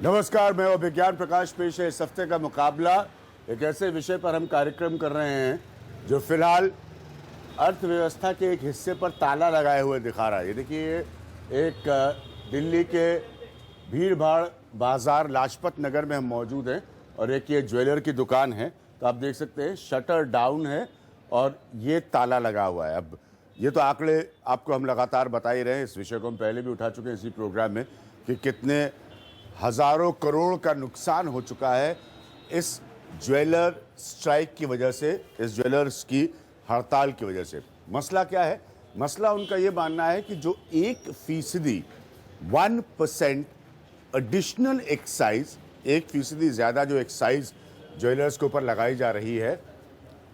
नमस्कार, मैं विज्ञान प्रकाश पेश है। इस हफ्ते का मुकाबला एक ऐसे विषय पर हम कार्यक्रम कर रहे हैं जो फिलहाल अर्थव्यवस्था के एक हिस्से पर ताला लगाए हुए दिखा रहा है। ये देखिए, एक दिल्ली के भीड़ भाड़ बाजार लाजपत नगर में हम मौजूद हैं और एक ये ज्वेलर की दुकान है। तो आप देख सकते हैं शटर डाउन है और ये ताला लगा हुआ है। अब ये तो आंकड़े आपको हम लगातार बता ही रहे हैं, इस विषय को हम पहले भी उठा चुके हैं इसी प्रोग्राम में कि कितने हजारों करोड़ का नुकसान हो चुका है इस ज्वेलर स्ट्राइक की वजह से, इस ज्वेलर्स की हड़ताल की वजह से। मसला क्या है? मसला उनका ये मानना है कि जो 1% 1% एडिशनल एक्साइज, 1% ज़्यादा जो एक्साइज ज्वेलर्स के ऊपर लगाई जा रही है,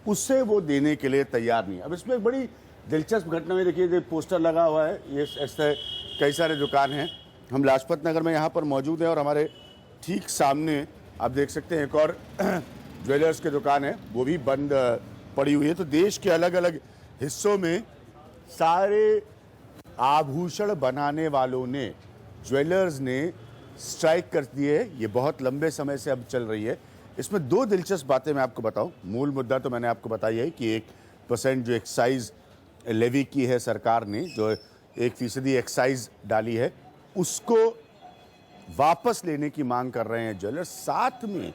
उसे वो देने के लिए तैयार नहीं है। अब इसमें एक बड़ी दिलचस्प घटना में देखिए, जो पोस्टर लगा हुआ है, ये ऐसे कई सारे दुकान हैं। हम लाजपत नगर में यहाँ पर मौजूद हैं और हमारे ठीक सामने आप देख सकते हैं एक और ज्वेलर्स की दुकान है, वो भी बंद पड़ी हुई है। तो देश के अलग अलग हिस्सों में सारे आभूषण बनाने वालों ने, ज्वेलर्स ने स्ट्राइक कर दी है। ये बहुत लंबे समय से अब चल रही है। इसमें दो दिलचस्प बातें मैं आपको बताऊं। मूल मुद्दा तो मैंने आपको बताया है कि 1% जो एक्साइज लेवी की है सरकार ने, जो 1% एक्साइज डाली है, उसको वापस लेने की मांग कर रहे हैं ज्वेलर्स। साथ में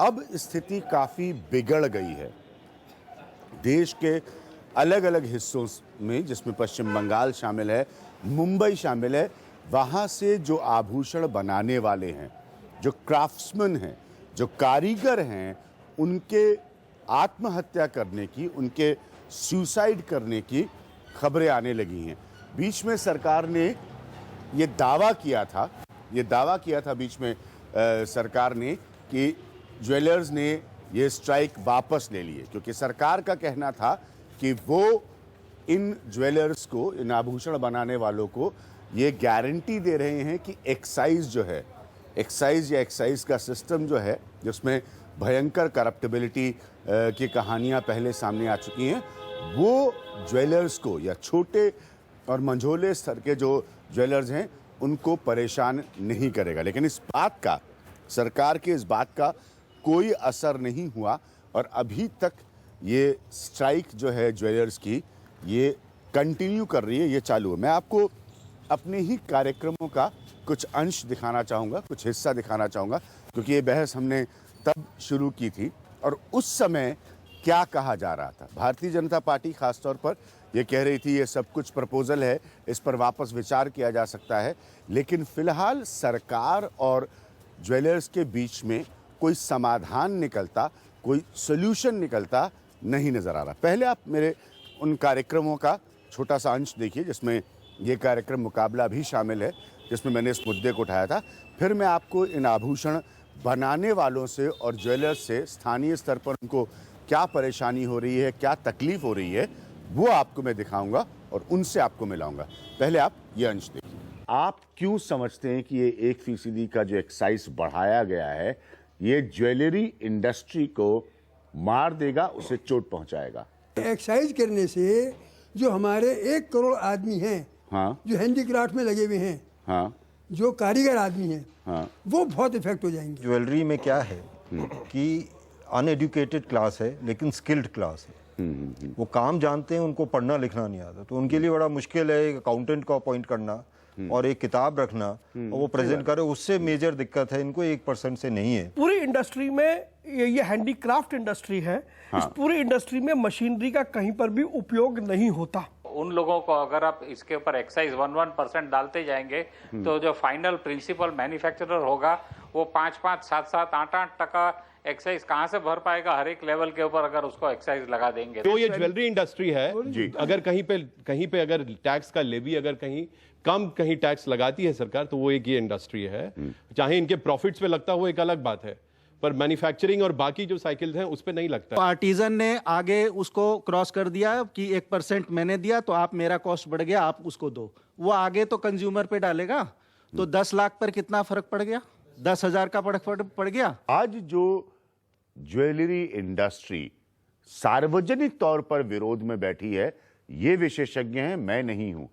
अब स्थिति काफ़ी बिगड़ गई है देश के अलग अलग हिस्सों में, जिसमें पश्चिम बंगाल शामिल है, मुंबई शामिल है। वहाँ से जो आभूषण बनाने वाले हैं, जो क्राफ्ट्समैन हैं, जो कारीगर हैं, उनके आत्महत्या करने की, उनके सुसाइड करने की खबरें आने लगी हैं। बीच में सरकार ने ये दावा किया था बीच में सरकार ने कि ज्वेलर्स ने ये स्ट्राइक वापस ले लिए, क्योंकि सरकार का कहना था कि वो इन ज्वेलर्स को, इन आभूषण बनाने वालों को ये गारंटी दे रहे हैं कि एक्साइज जो है, एक्साइज का सिस्टम जो है, जिसमें भयंकर करप्टिबिलिटी की कहानियां पहले सामने आ चुकी हैं, वो ज्वेलर्स को, या छोटे और मंझोले स्तर के जो ज्वेलर्स हैं, उनको परेशान नहीं करेगा। लेकिन इस बात का, सरकार के इस बात का कोई असर नहीं हुआ और अभी तक ये स्ट्राइक जो है ज्वेलर्स की, ये कंटिन्यू कर रही है, ये चालू है। मैं आपको अपने ही कार्यक्रमों का कुछ अंश दिखाना चाहूँगा, कुछ हिस्सा दिखाना चाहूँगा, क्योंकि ये बहस हमने तब शुरू की थी और उस समय क्या कहा जा रहा था। भारतीय जनता पार्टी खासतौर पर ये कह रही थी ये सब कुछ प्रपोजल है, इस पर वापस विचार किया जा सकता है, लेकिन फिलहाल सरकार और ज्वेलर्स के बीच में कोई समाधान निकलता, कोई सोल्यूशन निकलता नहीं नज़र आ रहा। पहले आप मेरे उन कार्यक्रमों का छोटा सा अंश देखिए, जिसमें ये कार्यक्रम मुकाबला भी शामिल है, जिसमें मैंने इस मुद्दे को उठाया था। फिर मैं आपको इन आभूषण बनाने वालों से और ज्वेलर्स से स्थानीय स्तर पर उनको क्या परेशानी हो रही है, क्या तकलीफ हो रही है, वो आपको मैं दिखाऊंगा और उनसे आपको मिलाऊंगा। पहले आप ये अंश देखिए। आप क्यों समझते हैं कि ये 1% का जो एक्साइज बढ़ाया गया है, ये ज्वेलरी इंडस्ट्री को मार देगा, उसे चोट पहुंचाएगा? एक्साइज करने से जो हमारे 1 करोड़ आदमी हैं, हाँ, जो हैंडीक्राफ्ट में लगे हुए हैं, हाँ, जो कारीगर आदमी हैं, हाँ, वो बहुत इफेक्ट हो जाएंगे। ज्वेलरी में क्या है कि अनएडुकेटेड क्लास है लेकिन स्किल्ड क्लास है। वो काम जानते हैं, उनको पढ़ना लिखना नहीं आता, तो उनके लिए बड़ा मुश्किल है एक अकाउंटेंट को अपॉइंट करना और एक किताब रखना और वो प्रेजेंट करे। उससे मेजर दिक्कत है इनको, 1% से नहीं है। पूरी इंडस्ट्री में ये हैंडीक्राफ्ट इंडस्ट्री है, हाँ। इस पूरी इंडस्ट्री में मशीनरी का कहीं पर भी उपयोग नहीं होता। उन लोगों को अगर आप इसके ऊपर एक्साइज 1% डालते जाएंगे तो जो फाइनल प्रिंसिपल मैन्युफैक्चरर होगा वो 5, 7, 8% एक्साइज कहाँ से भर पाएगा हर एक लेवल के ऊपर, अगर उसको एक्साइज लगा देंगे। तो ये ज्वेलरी इंडस्ट्री है, अगर कहीं पे अगर टैक्स का लेवी अगर कहीं टैक्स लगाती है सरकार, तो वो एक ये इंडस्ट्री है। चाहे इनके प्रॉफिट्स पे लगता हो एक अलग बात है, पर मैन्युफैक्चरिंग और बाकी जो साइकिल्स हैं उस पे नहीं लगता। पार्टीजन ने आगे उसको क्रॉस कर दिया कि 1% मैंने दिया तो आप, मेरा कॉस्ट बढ़ गया, आप उसको दो। वो आगे तो कंज्यूमर पे डालेगा, तो 10 लाख पर कितना फर्क पड़ गया? 10,000 का पड़ गया। आज जो ज्वेलरी इंडस्ट्री सार्वजनिक तौर पर विरोध में बैठी है, ये विशेषज्ञ हैं, मैं नहीं हूं।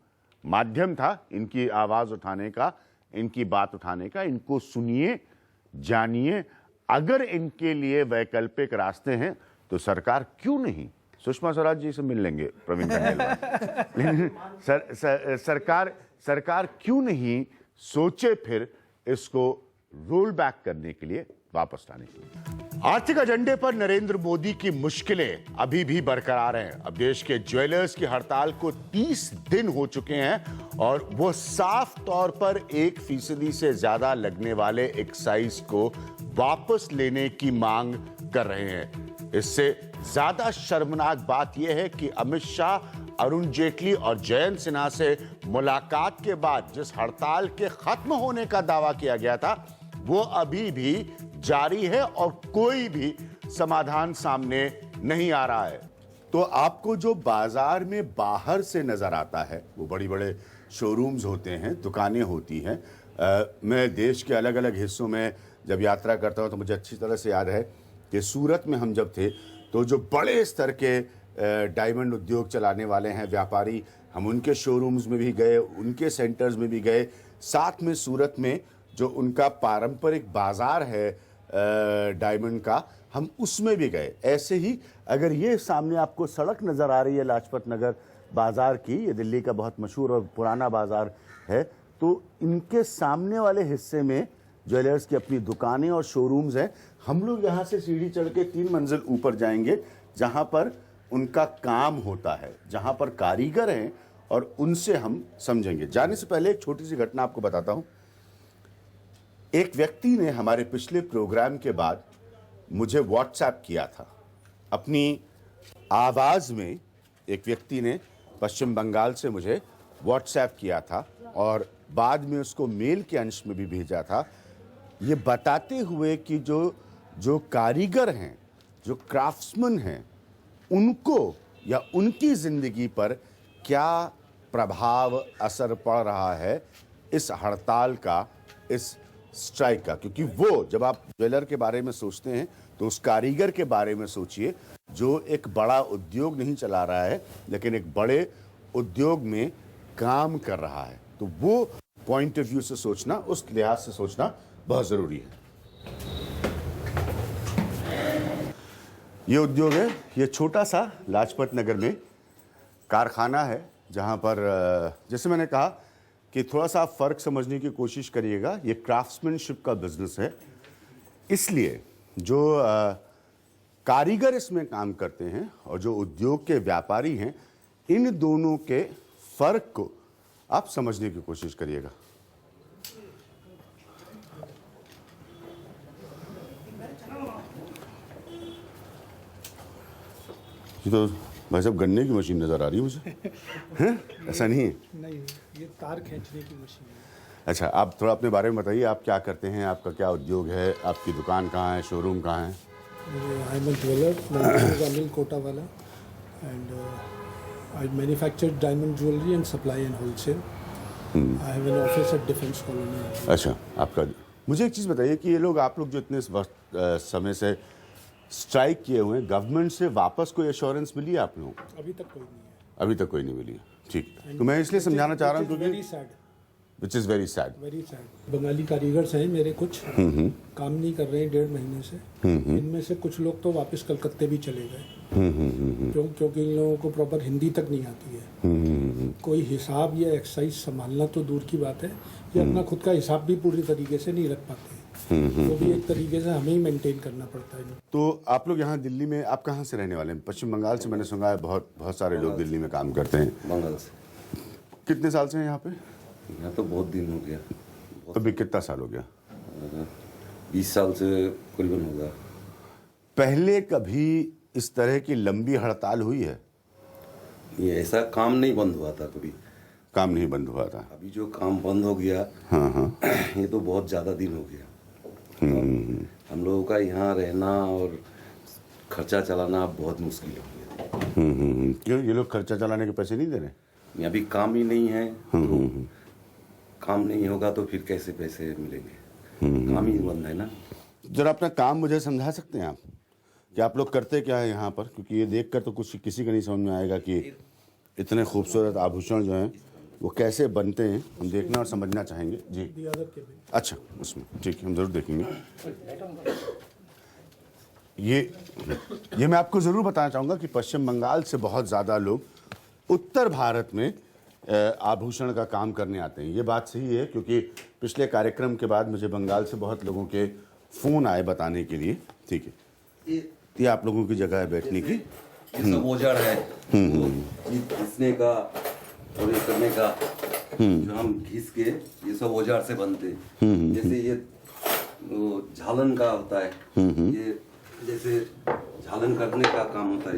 माध्यम था इनकी आवाज उठाने का, इनकी बात उठाने का। इनको सुनिए, जानिए, अगर इनके लिए वैकल्पिक रास्ते हैं तो सरकार क्यों नहीं, सुषमा स्वराज जी से मिल लेंगे प्रवीण खंडेलवाल, लेकिन सरकार क्यों नहीं सोचे फिर इसको रोल बैक करने के लिए, वापस लाने के लिए। आर्थिक एजेंडे पर नरेंद्र मोदी की मुश्किलें अभी भी बरकरार हैं। अब देश के ज्वेलर्स की हड़ताल को 30 दिन हो चुके हैं और वो साफ तौर पर 1% से ज्यादा लगने वाले एक्साइज को वापस लेने की मांग कर रहे हैं। इससे ज्यादा शर्मनाक बात यह है कि अमित शाह, अरुण जेटली और जयंत सिन्हा से मुलाकात के बाद जिस हड़ताल के खत्म होने का दावा किया गया था वो अभी भी जारी है और कोई भी समाधान सामने नहीं आ रहा है। तो आपको जो बाजार में बाहर से नजर आता है वो बड़ी बड़े शोरूम्स होते हैं, दुकानें होती हैं। मैं देश के अलग अलग हिस्सों में जब यात्रा करता हूं तो मुझे अच्छी तरह से याद है कि सूरत में हम जब थे तो जो बड़े स्तर के डायमंड उद्योग चलाने वाले हैं व्यापारी, हम उनके शोरूम्स में भी गए, उनके सेंटर्स में भी गए। साथ में सूरत में जो उनका पारंपरिक बाजार है डायमंड का, हम उसमें भी गए। ऐसे ही अगर ये सामने आपको सड़क नज़र आ रही है लाजपत नगर बाजार की, ये दिल्ली का बहुत मशहूर और पुराना बाजार है, तो इनके सामने वाले हिस्से में ज्वेलर्स की अपनी दुकानें और शोरूम्स हैं। हम लोग यहाँ से सीढ़ी चढ़ के 3 मंजिल ऊपर जाएंगे जहाँ पर उनका काम होता है, जहाँ पर कारीगर हैं और उनसे हम समझेंगे। जाने से पहले एक छोटी सी घटना आपको बताता हूँ। एक व्यक्ति ने हमारे पिछले प्रोग्राम के बाद मुझे व्हाट्सएप किया था। अपनी आवाज़ में एक व्यक्ति ने पश्चिम बंगाल से मुझे व्हाट्सएप किया था और बाद में उसको मेल के अंश में भी भेजा था, ये बताते हुए कि जो कारीगर हैं, जो क्राफ्ट्समैन हैं, उनको या उनकी ज़िंदगी पर क्या प्रभाव असर पड़ रहा है इस हड़ताल का, इस स्ट्राइक का। क्योंकि वो जब आप ज्वेलर के बारे में सोचते हैं तो उस कारीगर के बारे में सोचिए जो एक बड़ा उद्योग नहीं चला रहा है लेकिन एक बड़े उद्योग में काम कर रहा है। तो वो पॉइंट ऑफ व्यू से सोचना, उस लिहाज से सोचना बहुत ज़रूरी है। ये उद्योग है, ये छोटा सा लाजपत नगर में कारखाना है जहाँ पर जैसे मैंने कहा कि थोड़ा सा आप फ़र्क समझने की कोशिश करिएगा। ये क्राफ्ट्समैनशिप का बिजनेस है, इसलिए जो कारीगर इसमें काम करते हैं और जो उद्योग के व्यापारी हैं, इन दोनों के फ़र्क को आप समझने की कोशिश करिएगा। ये तो भाई साहब गन्ने की मशीन नज़र आ रही है मुझे। हैं? ऐसा नहीं है? नहीं, ये तार खींचने की मशीन है। अच्छा, आप थोड़ा अपने बारे में बताइए, आप क्या करते हैं, आपका क्या उद्योग है, आपकी दुकान कहाँ है, शोरूम कहाँ है? I am a jeweller, Anil Kota वाला, and I manufacture diamond jewellery and supply and wholesale. I have an office at Defence Colony. अच्छा, आपका मुझे एक चीज़ बताइए कि ये लोग, आप लोग जो इतने समय से स्ट्राइक किए हुए हैं, गवर्नमेंट से वापस कोई एश्योरेंस मिली है आप लोगों को? अभी तक कोई नहीं है। अभी तक कोई नहीं मिली है। ठीक, तो मैं इसलिए समझाना चाह रहा हूँ क्योंकि which is very sad. Very sad. Bengali कारीगर्स हैं मेरे कुछ, काम नहीं कर रहे हैं 1.5 महीने से। इनमें से कुछ लोग तो वापस कलकत्ते भी चले गए क्योंकि इन लोगों को प्रॉपर हिंदी तक नहीं आती है। कोई हिसाब या एक्साइज संभालना तो दूर की बात है, ये अपना खुद का हिसाब भी पूरी तरीके से नहीं रख पाते। वो भी एक तरीके से हमें ही मेंटेन करना पड़ता है। तो आप लोग यहाँ दिल्ली में, आप कहाँ से रहने वाले हैं? पश्चिम बंगाल से मैंने सुना है, बहुत सारे लोग दिल्ली में काम करते हैं। बंगाल से। कितने साल से हैं यहाँ पे? यहाँ तो बहुत दिन हो गया। अभी कितना साल हो गया? 20 साल से करीबन होगा। पहले कभी इस तरह की लंबी हड़ताल हुई है? ये ऐसा काम नहीं बंद हुआ था कभी। काम नहीं बंद हुआ था। अभी जो काम बंद हो गया, हाँ, ये तो बहुत ज़्यादा दिन हो गया। हम लोगों का यहाँ रहना और खर्चा चलाना बहुत मुश्किल हो गया। क्यों? ये लोग खर्चा चलाने के पैसे नहीं दे रहे? यहाँ भी काम ही नहीं है। काम नहीं होगा तो फिर कैसे पैसे मिलेंगे? काम ही बंद है ना। जरा अपना काम मुझे समझा सकते हैं आप कि आप लोग करते क्या है यहाँ पर? क्योंकि ये देखकर तो कुछ किसी का नहीं समझ में आएगा कि इतने खूबसूरत आभूषण जो हैं वो कैसे बनते हैं हम देखना और समझना चाहेंगे जी। अच्छा, उसमें ठीक है, हम जरूर देखेंगे। ये मैं आपको ज़रूर बताना चाहूँगा कि पश्चिम बंगाल से बहुत ज़्यादा लोग उत्तर भारत में आभूषण का काम करने आते हैं। ये बात सही है, क्योंकि पिछले कार्यक्रम के बाद मुझे बंगाल से बहुत लोगों के फ़ोन आए बताने के लिए। ठीक है, ये आप लोगों की जगह है बैठने की। ये सब औजार है घिसने का और ये करने का, जो हम घिस के ये सब औजार से बनते हैं। जैसे ये झालन का होता है, ये जैसे झालन करने का काम होता है।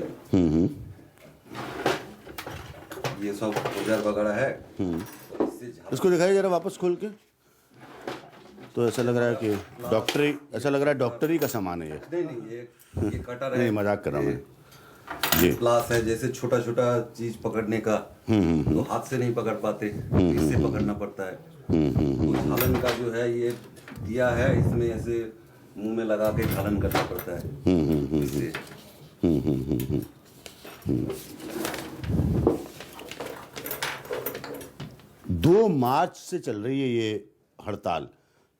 ये सब औजार वगैरह है। इसको दिखाइए जरा वापस खोल के। तो ऐसा लग रहा है कि डॉक्टरी, ऐसा लग रहा है डॉक्टरी का सामान है ये। नहीं, ये कटर है। नहीं, मजाक कर रहा हूँ मैं जी। प्लास है, जैसे छोटा छोटा चीज पकड़ने का, तो हाथ से नहीं पकड़ पाते, इससे पकड़ना पड़ता है। तो झालन का जो है ये दिया है, इसमें ऐसे मुंह में लगा के झालन करना पड़ता है इससे। 2 मार्च से चल रही है ये हड़ताल।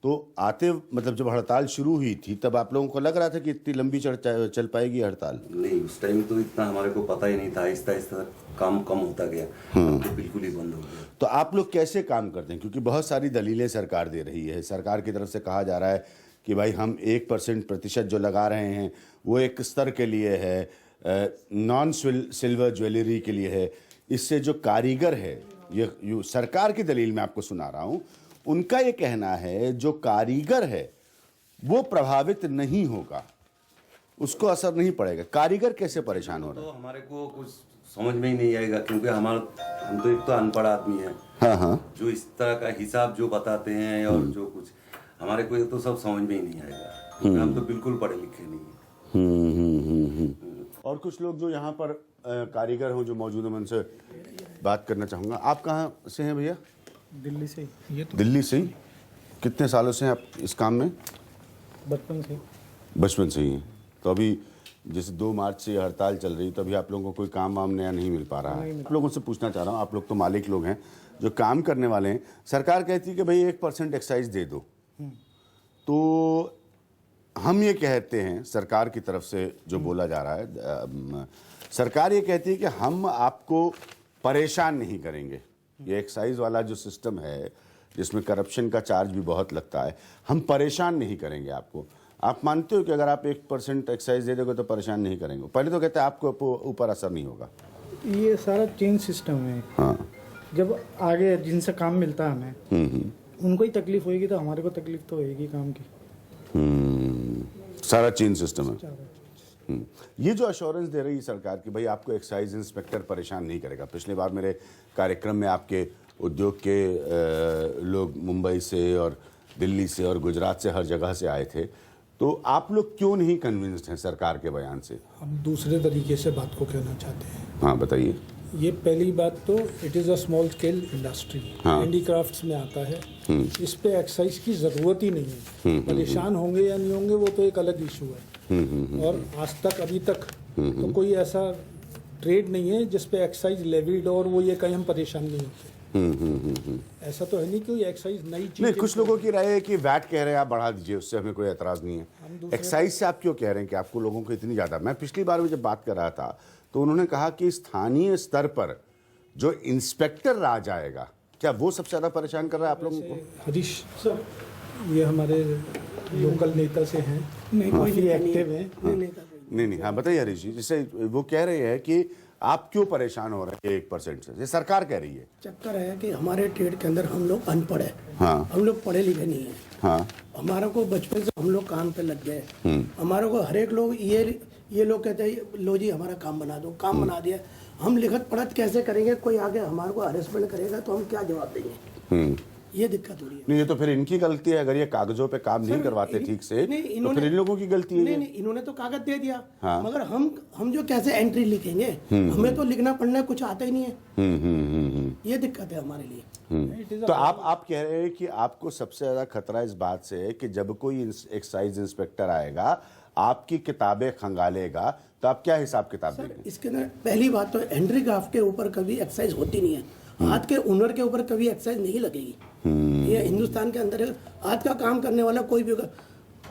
तो आते मतलब जब हड़ताल शुरू हुई थी तब आप लोगों को लग रहा था कि इतनी लंबी चल पाएगी हड़ताल? नहीं, उस टाइम तो इतना हमारे को पता ही नहीं था। आहिस्ता आहिस्ता काम कम होता गया, तो बिल्कुल ही बंद हो गया। तो आप लोग कैसे काम करते हैं? क्योंकि बहुत सारी दलीलें सरकार दे रही है। सरकार की तरफ से कहा जा रहा है कि भाई हम 1% प्रतिशत जो लगा रहे हैं वो एक स्तर के लिए है, नॉन सिल्वर ज्वेलरी के लिए है। इससे जो कारीगर है, ये सरकार की दलील मैं आपको सुना रहा हूँ, उनका ये कहना है जो कारीगर है वो प्रभावित नहीं होगा, उसको असर नहीं पड़ेगा। कारीगर कैसे परेशान हो रहे हैं? तो हमारे को कुछ समझ में ही नहीं आएगा, क्योंकि हम तो एक तो अनपढ़ आदमी है। हाँ। जो इस तरह का हिसाब जो बताते हैं और जो कुछ हमारे को तो सब समझ में ही नहीं आएगा, क्योंकि हम तो बिल्कुल पढ़े लिखे नहीं हैं। और कुछ लोग जो यहाँ पर कारीगर हो जो मौजूद है, मैं उनसे बात करना चाहूँगा। आप कहाँ से हैं भैया? दिल्ली से। ये तो दिल्ली से ही? कितने सालों से हैं आप इस काम में? बचपन से। बचपन से ही हैं। तो अभी जैसे 2 मार्च से हड़ताल चल रही, तो अभी आप लोगों को कोई काम वाम नया नहीं मिल पा रहा है? आप लोगों से पूछना चाह रहा हूँ, आप लोग तो मालिक लोग हैं, जो काम करने वाले हैं। सरकार कहती है कि भाई 1% एक्साइज दे दो। तो हम ये कहते हैं, सरकार की तरफ से जो बोला जा रहा है, सरकार ये कहती है कि हम आपको परेशान नहीं करेंगे। ये एक्साइज वाला जो सिस्टम है जिसमें करप्शन का चार्ज भी बहुत लगता है, हम परेशान नहीं करेंगे आपको। आप मानते हो कि अगर आप 1% एक्साइज दे दोगे तो परेशान नहीं करेंगे? पहले तो कहते हैं आपको ऊपर असर नहीं होगा। ये सारा चेन सिस्टम है। हाँ, जब आगे जिनसे काम मिलता है हमें, उनको ही तकलीफ होगी तो हमारे को तकलीफ तो होगी काम की। सारा चेन सिस्टम है। ये जो अश्योरेंस दे रही है सरकार कि भाई आपको एक्साइज इंस्पेक्टर परेशान नहीं करेगा। पिछली बार मेरे कार्यक्रम में आपके उद्योग के लोग मुंबई से और दिल्ली से और गुजरात से हर जगह से आए थे। तो आप लोग क्यों नहीं कन्विंस्ड हैं सरकार के बयान से? हम दूसरे तरीके से बात को कहना चाहते हैं। हाँ, बताइए। ये पहली बात तो it is a small scale industry, handicrafts में आता है। इस पे एक्साइज की ज़रूरत ही नहीं है। परेशान होंगे या नहीं होंगे वो तो एक अलग इशू है। और आज तक अभी तक तो कोई ऐसा ट्रेड नहीं है जिस पे एक्साइज लेविड और वो ये कहीं हम परेशान नहीं होते। ऐसा तो है नहीं कि एक्साइज नई चीज नहीं, कुछ लोगों की राय है कि वैट कह रहे हैं आप बढ़ा दीजिए, उससे हमें कोई एतराज़ नहीं है। एक्साइज से आप क्यों कह रहे हैं कि आपको लोगों को इतनी ज़्यादा? मैं पिछली बार भी जब बात कर रहा था तो उन्होंने कहा कि स्थानीय स्तर पर जो इंस्पेक्टर राज आएगा, क्या वो सबसे ज़्यादा परेशान कर रहा है आप लोगों को? हरीश सर, ये हमारे लोकल नेता से हैं, काफ़ी एक्टिव हैं। नहीं, हाँ बताइए हरीश जी। जैसे वो कह रहे हैं कि आप क्यों परेशान हो रहे हैं 1% से? ये सरकार कह रही है। चक्कर है कि हमारे ट्रेड के अंदर हम लोग अनपढ़ है। हाँ। हम लोग पढ़े लिखे नहीं है। हाँ। हमारा को बचपन से हम लोग काम पे लग गए। हमारे को हर एक लोग ये लोग कहते हैं लो जी हमारा काम बना दो, काम बना दिया। हम लिखत पढ़त कैसे करेंगे? कोई आगे हमारे को हरेसमेंट करेगा तो हम क्या जवाब देंगे? ये दिक्कत हो रही है। नहीं, ये तो फिर इनकी गलती है। अगर ये कागजों पे काम नहीं करवाते ठीक से तो फिर इन लोगों की गलती है। नहीं, इन्होंने तो कागज दे दिया। हाँ। मगर हम जो कैसे एंट्री लिखेंगे? हमें तो लिखना पढ़ना कुछ आता ही नहीं है। ये दिक्कत है हमारे लिए। तो आप कह रहे हैं कि आपको सबसे ज्यादा खतरा इस बात से है कि जब कोई एक्साइज इंस्पेक्टर आएगा, आपकी किताबें खंगालेगा, तो आप क्या हिसाब किताब देंगे? इसके अंदर पहली बात तो हैंडीक्राफ्ट के ऊपर कभी एक्साइज होती नहीं है। हाथ के हुनर के ऊपर कभी एक्साइज नहीं लगेगी। ये हिंदुस्तान के अंदर है। हाथ का काम करने वाला कोई भी,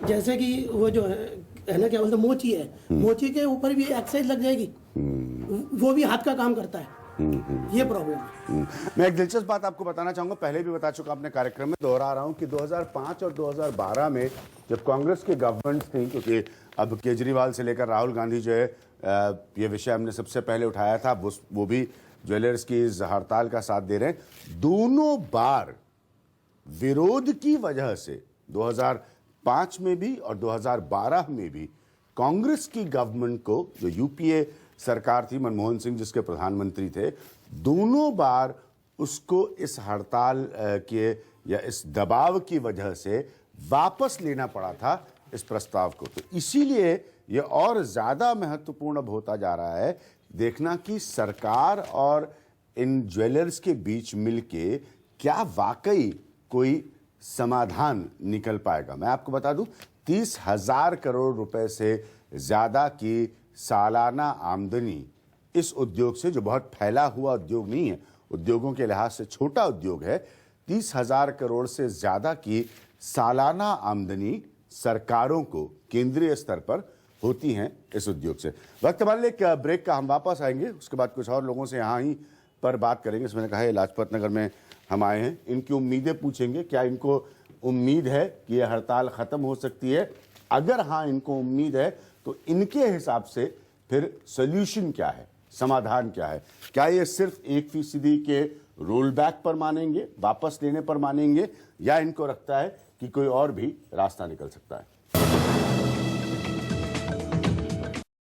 जैसे कि वो जो है ना, क्या बोलते हैं, मोची है, मोची के ऊपर भी एक्साइज लग जाएगी, वो भी हाथ का काम करता है। ये प्रॉब्लम है। मैं एक दिलचस्प बात आपको बताना चाहूंगा, पहले भी बता चुका अपने कार्यक्रम में, दोहरा रहा हूं कि 2005 और 2012 में जब कांग्रेस की गवर्नमेंट थी, क्योंकि अब केजरीवाल से लेकर राहुल गांधी जो है, ये विषय हमने सबसे पहले उठाया था, वो भी ज्वेलर्स की इस हड़ताल का साथ दे रहे हैं। दोनों बार विरोध की वजह से 2005 में भी और 2012 में भी कांग्रेस की गवर्नमेंट को, जो यूपीए सरकार थी, मनमोहन सिंह जिसके प्रधानमंत्री थे, दोनों बार उसको इस हड़ताल के या इस दबाव की वजह से वापस लेना पड़ा था इस प्रस्ताव को। तो इसीलिए ये और ज्यादा महत्वपूर्ण अब होता जा रहा है देखना कि सरकार और इन ज्वेलर्स के बीच मिलके क्या वाकई कोई समाधान निकल पाएगा। मैं आपको बता दूं, 30,000 करोड़ रुपए से ज्यादा की सालाना आमदनी इस उद्योग से, जो बहुत फैला हुआ उद्योग नहीं है, उद्योगों के लिहाज से छोटा उद्योग है, 30,000 करोड़ से ज्यादा की सालाना आमदनी सरकारों को केंद्रीय स्तर पर होती हैं इस उद्योग से। वक्त हमारे लिए एक ब्रेक का, हम वापस आएंगे, उसके बाद कुछ और लोगों से यहाँ ही पर बात करेंगे। इसमें मैंने कहा है लाजपत नगर में हम आए हैं, इनकी उम्मीदें पूछेंगे, क्या इनको उम्मीद है कि यह हड़ताल खत्म हो सकती है? अगर हाँ इनको उम्मीद है तो इनके हिसाब से फिर सोल्यूशन क्या है, समाधान क्या है? क्या ये सिर्फ 1% के रोल बैक पर मानेंगे, वापस लेने पर मानेंगे, या इनको लगता है कि कोई और भी रास्ता निकल सकता है?